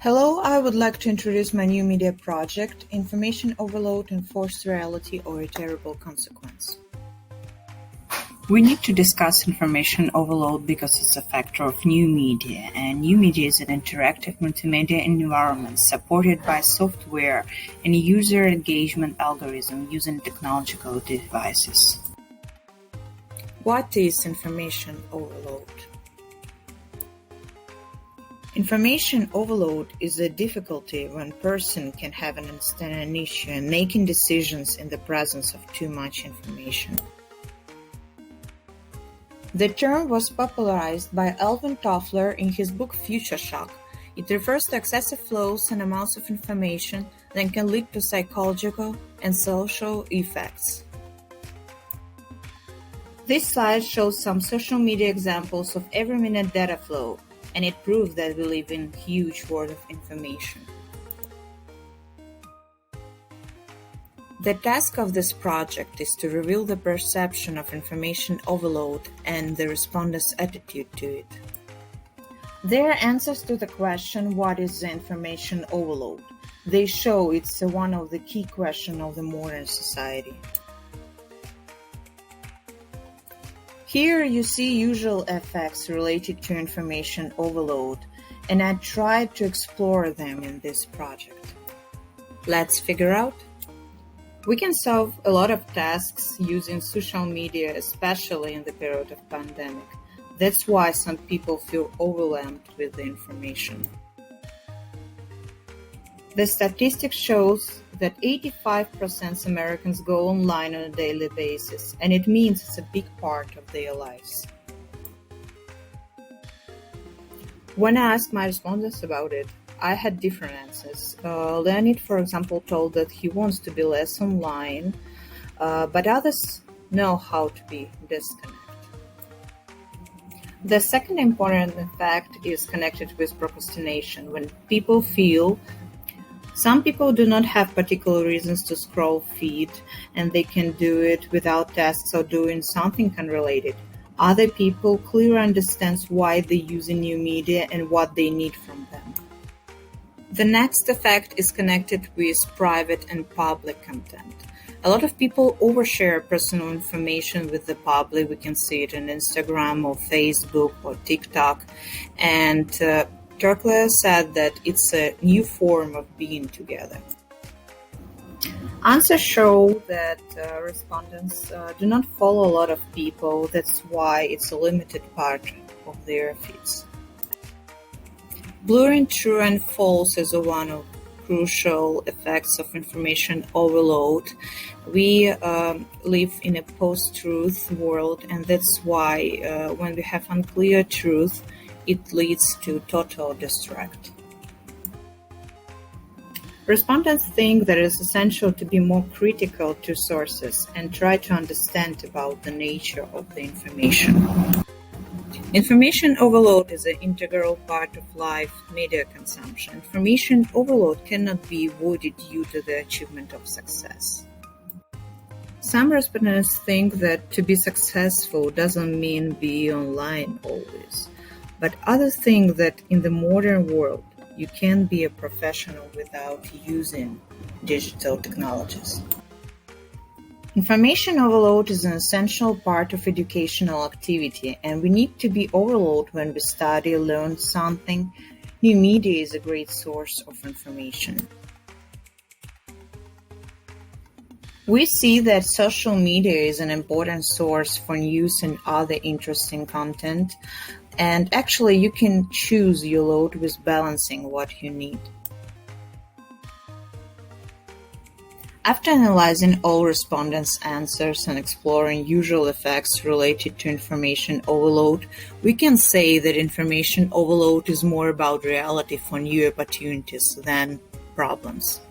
Hello, I would like to introduce my new media project, Information Overload and Forced Reality or a Terrible Consequence. We need to discuss information overload because it's a factor of new media, and new media is an interactive multimedia environment supported by software and user engagement algorithm using technological devices. What is information overload? Information overload is a difficulty when a person can have an understand an issue and making decisions in the presence of too much information. The term was popularized by Alvin Toffler in his book Future Shock. It refers to excessive flows and amounts of information that can lead to psychological and social effects. This slide shows some social media examples of every-minute data flow, and it proves that we live in a huge world of information. The task of this project is to reveal the perception of information overload and the respondents' attitude to it. There are answers to the question, what is the information overload? They show it's one of the key questions of the modern society. Here you see usual effects related to information overload, and I tried to explore them in this project. Let's figure out. We can solve a lot of tasks using social media, especially in the period of pandemic. That's why some people feel overwhelmed with the information. The statistics shows that 85% Americans go online on a daily basis, and it means it's a big part of their lives. When I asked my respondents about it, I had different answers. Leonid, for example, told that he wants to be less online, but others know how to be disconnected. The second important fact is connected with procrastination. When people feel some people do not have particular reasons to scroll feed, and they can do it without tasks or doing something unrelated. Other people clearly understand why they use new media and what they need from them. The next effect is connected with private and public content. A lot of people overshare personal information with the public. We can see it on Instagram or Facebook or TikTok. And Turkler said that it's a new form of being together. Answers show that respondents do not follow a lot of people. That's why it's a limited part of their feeds. Blurring true and false is one of crucial effects of information overload. We live in a post-truth world, and that's why when we have unclear truth, it leads to total distract. Respondents think that it is essential to be more critical to sources and try to understand about the nature of the information. Information overload is an integral part of live media consumption. Information overload cannot be avoided due to the achievement of success. Some respondents think that to be successful doesn't mean be online always, but others think that in the modern world, you can be a professional without using digital technologies. Information overload is an essential part of educational activity, and we need to be overloaded when we study, learn something. New media is a great source of information. We see that social media is an important source for news and other interesting content, and actually you can choose your load with balancing what you need. After analyzing all respondents' answers and exploring usual effects related to information overload, we can say that information overload is more about reality for new opportunities than problems.